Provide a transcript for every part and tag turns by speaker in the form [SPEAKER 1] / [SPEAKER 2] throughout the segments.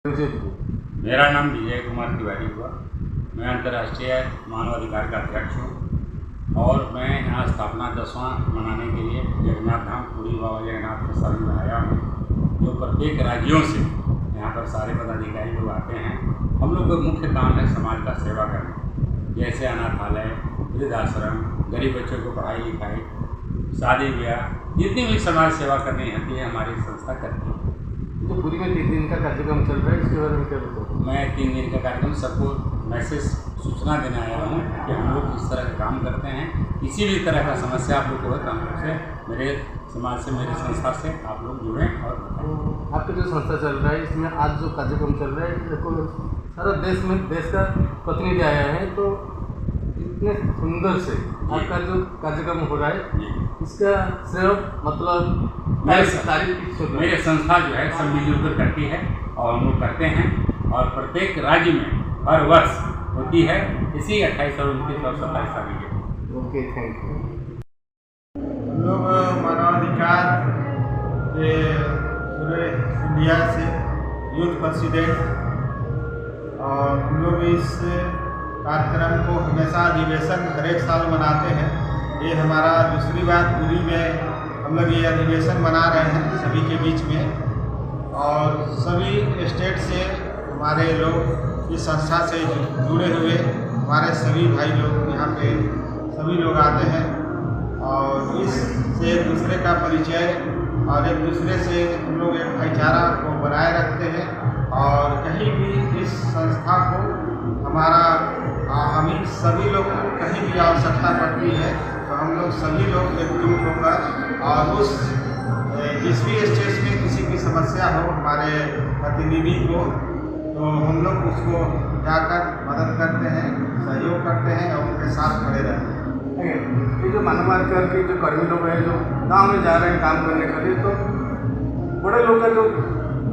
[SPEAKER 1] मेरा नाम विजय कुमार तिवारी हुआ। मैं अंतर्राष्ट्रीय मानव अधिकार का अध्यक्ष हूँ और मैं यहाँ स्थापना 10वां मनाने के लिए जगन्नाथ धाम पुरी बाबा जगन्नाथ के शरण में आया हूँ। जो प्रत्येक राज्यों से यहाँ पर सारे पदाधिकारी लोग आते हैं। हम लोग का मुख्य काम है समाज का सेवा करना, जैसे अनाथालय, वृद्धाश्रम, गरीब बच्चों को पढ़ाई लिखाई, शादी ब्याह, जितनी भी समाज सेवा करनी होती है हमारी संस्था करती है।
[SPEAKER 2] तो पुरी में 3 दिन का कार्यक्रम चल रहा है, इसके बारे में क्या बताओ?
[SPEAKER 1] मैं 3 दिन का कार्यक्रम सबको मैसेज सूचना देने आया हूँ कि हम लोग इस तरह का काम करते हैं। किसी भी तरह का समस्या आप लोग को है तो हम लोग से, मेरे समाज से, मेरे संस्था से आप लोग जुड़ें और बताएं।
[SPEAKER 2] आपका जो संस्था चल रहा है इसमें आज जो कार्यक्रम चल रहा है देखो सारा देश का प्रतिनिधि आया है, तो इतने सुंदर से आपका जो कार्यक्रम हो रहा है इसका सिर्फ मतलब
[SPEAKER 1] मेरे संस्था जो है सब मिलजुल कर करती है और हम लोग करते हैं और प्रत्येक राज्य में हर वर्ष होती है इसी 28 और 29 और 27 तारीख को।
[SPEAKER 2] Okay, thank you.
[SPEAKER 3] हम लोग मानवाधिकार के पूरे इंडिया से यूथ प्रेसिडेंट और हम लोग इस कार्यक्रम को हमेशा अधिवेशन हर एक साल मनाते हैं। ये हमारा दूसरी बार पुरी में हम लोग ये अधिवेशन मना रहे हैं सभी के बीच में और सभी स्टेट से हमारे लोग इस संस्था से जुड़े हुए हमारे सभी भाई लोग यहाँ पे सभी लोग आते हैं और इससे एक दूसरे का परिचय और एक दूसरे से हम लोग एक भाईचारा को बनाए रखते हैं और कहीं भी इस संस्था को हमारा हम सभी लोग को कहीं भी आवश्यकता पड़ती है तो हम लोग सभी लोग एकजुट होकर और उस जिस भी स्टेट में किसी की समस्या हो हमारे प्रतिनिधि को तो हम लोग उसको जाकर मदद करते हैं, सहयोग करते हैं और उनके साथ खड़े रहते हैं।
[SPEAKER 2] ये जो मानवाधिकार के जो कर्मी लोग हैं जो गांव में जा रहे हैं काम करने के लिए, तो बड़े लोग का जो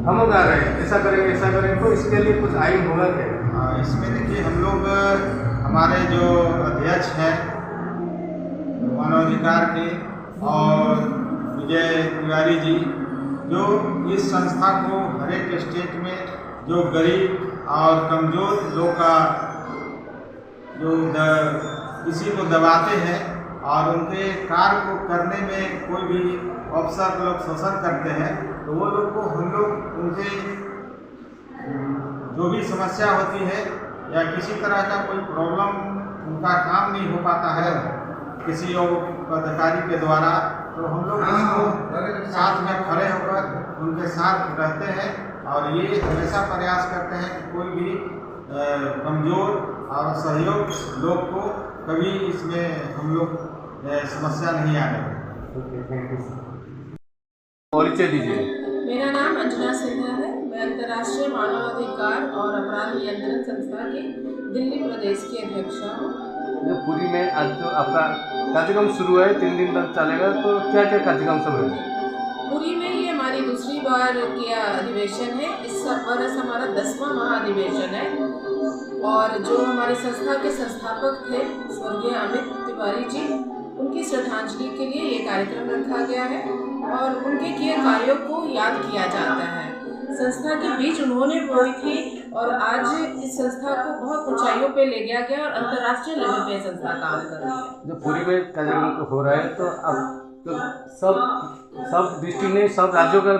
[SPEAKER 2] हम आ रहे हैं ऐसा करेंगे तो इसके लिए कुछ आयु होगा क्या?
[SPEAKER 3] इसमें देखिए हम लोग हमारे जो अध्यक्ष हैं मानवाधिकार के और विजय तिवारी जी जो इस संस्था को हर एक स्टेट में जो गरीब और कमज़ोर लोग का जो किसी को दबाते हैं और उनके कार्य को करने में कोई भी अफसर लोग शोषण करते हैं तो वो लोग को हम लोग उनके जो भी समस्या होती है या किसी तरह का कोई प्रॉब्लम उनका काम नहीं हो पाता है किसी और अधिकारी के द्वारा तो हम लोग उसको साथ में खड़े होकर उनके साथ रहते हैं और ये हमेशा प्रयास करते हैं कि कोई भी कमज़ोर और सहयोग लोग को कभी इसमें हम लोग समस्या नहीं आने दें।
[SPEAKER 2] परिचय दीजिए।
[SPEAKER 4] मेरा नाम अंजना सिन्हा है। मैं अंतर्राष्ट्रीय मानवाधिकार और अपराध नियंत्रण संस्था के दिल्ली प्रदेश की अध्यक्षा हूँ।
[SPEAKER 2] जो पुरी में आज जो आपका कार्यक्रम शुरू है 3 दिन तक चलेगा, तो क्या क्या कार्यक्रम सब है?
[SPEAKER 4] पुरी में ये हमारी दूसरी बार किया अधिवेशन है। इस वर्ष हमारा 10वां महाअधिवेशन है और जो हमारे संस्था के संस्थापक थे स्वर्गीय अमित तिवारी जी, उनकी श्रद्धांजलि के लिए ये कार्यक्रम रखा गया है और उनके किए कार्यों को याद किया जाता है। संस्था के बीच उन्होंने बोई थी और आज इस संस्था को बहुत ऊंचाइयों पे ले गया गया और अंतर्राष्ट्रीय लेवल पे संस्था काम कर रही है।
[SPEAKER 2] जो पुरी में कार्यक्रम हो रहा है तो अब तो सब डिस्ट्रिक्ट में सब राज्यों का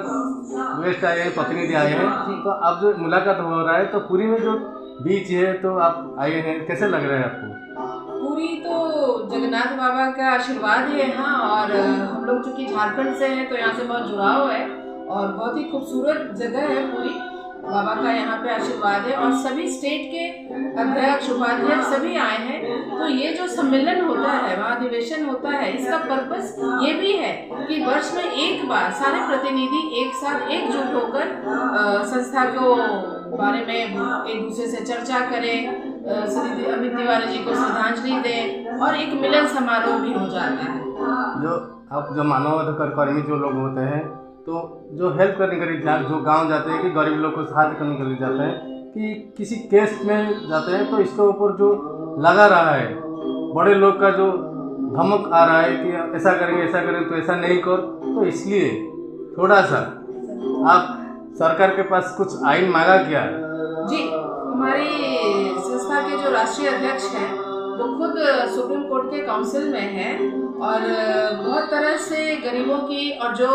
[SPEAKER 2] गेस्ट आए हैं, प्रतिनिधि आए हैं, तो अब जो मुलाकात हो रहा है तो पुरी में जो बीच है तो आप आए हैं, कैसे लग रहा है आपको?
[SPEAKER 4] पुरी तो जगन्नाथ बाबा का आशीर्वाद है यहाँ और हम लोग चूँकि झारखंड से हैं तो यहाँ से बहुत जुड़ाव है और बहुत ही खूबसूरत जगह है पुरी। बाबा का यहाँ पे आशीर्वाद है और सभी स्टेट के अध्यक्ष उपाध्यक्ष सभी आए हैं। तो ये जो सम्मेलन होता है, महाअधिवेशन होता है, इसका पर्पस ये भी है कि वर्ष में एक बार सारे प्रतिनिधि एक साथ एकजुट होकर संस्था को बारे में एक दूसरे से चर्चा करें, श्री अमित तिवारी जी को श्रद्धांजलि दें और एक मिलन समारोह भी हो जाता है।
[SPEAKER 2] जो मानवाधिकार कर्मी जो लोग होते हैं तो जो हेल्प करने के लिए जो गांव जाते हैं कि गरीब लोग को सहायता करने के लिए जाते हैं कि किसी केस में जाते हैं तो इसके ऊपर जो लगा रहा है बड़े लोग का जो धमक आ रहा है कि ऐसा करेंगे तो ऐसा नहीं कर, तो इसलिए थोड़ा सा आप सरकार के पास कुछ आइन मांगा क्या?
[SPEAKER 4] जी, हमारी संस्था के जो राष्ट्रीय अध्यक्ष हैं वो खुद सुप्रीम कोर्ट के काउंसिल में हैं और बहुत तरह से गरीबों की और जो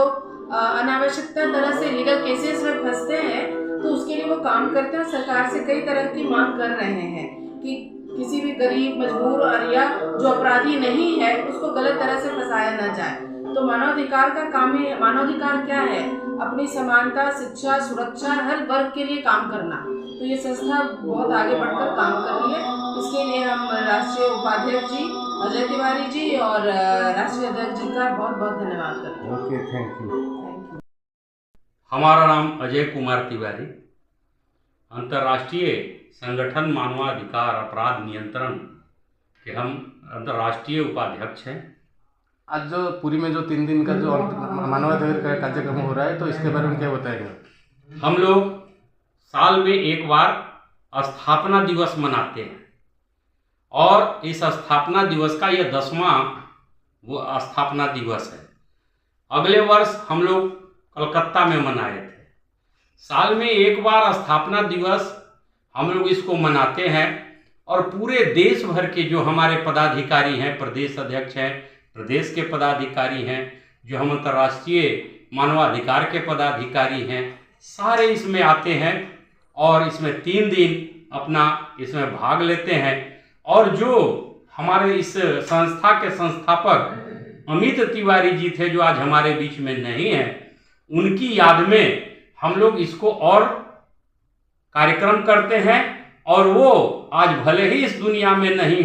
[SPEAKER 4] अनावश्यकता तरह से लीगल केसेस में फंसते हैं तो उसके लिए वो काम करते हैं। सरकार से कई तरह की मांग कर रहे हैं कि किसी भी गरीब, मजबूर और या जो अपराधी नहीं है उसको गलत तरह से फंसाया ना जाए। तो मानवाधिकार का काम ही, मानवाधिकार क्या है? अपनी समानता, शिक्षा, सुरक्षा, हर वर्ग के लिए काम करना। तो ये संस्था बहुत आगे बढ़कर काम कर रही है। इसके लिए हम राष्ट्रीय उपाध्यक्ष जी अजय तिवारी जी और राष्ट्रीय अध्यक्ष जी का बहुत बहुत धन्यवाद करते हैं।
[SPEAKER 2] Okay, thank you.
[SPEAKER 1] हमारा नाम अजय कुमार तिवारी, अंतर्राष्ट्रीय संगठन मानवाधिकार अपराध नियंत्रण के हम अंतर्राष्ट्रीय उपाध्यक्ष हैं।
[SPEAKER 2] आज जो पुरी में जो 3 दिन का जो मानवाधिकार का कार्यक्रम हो रहा है तो इसके बारे में क्या बताएंगे?
[SPEAKER 1] हम लोग साल में एक बार स्थापना दिवस मनाते हैं और इस स्थापना दिवस का यह 10वां वो स्थापना दिवस है। अगले वर्ष हम लोग कलकत्ता में मनाए थे। साल में एक बार स्थापना दिवस हम लोग इसको मनाते हैं और पूरे देश भर के जो हमारे पदाधिकारी हैं, प्रदेश अध्यक्ष हैं, प्रदेश के पदाधिकारी हैं, जो हम अंतर्राष्ट्रीय मानवाधिकार के पदाधिकारी हैं, सारे इसमें आते हैं और इसमें 3 दिन अपना इसमें भाग लेते हैं। और जो हमारे इस संस्था के संस्थापक अमित तिवारी जी थे, जो आज हमारे बीच में नहीं हैं, उनकी याद में हम लोग इसको और कार्यक्रम करते हैं। और वो आज भले ही इस दुनिया में नहीं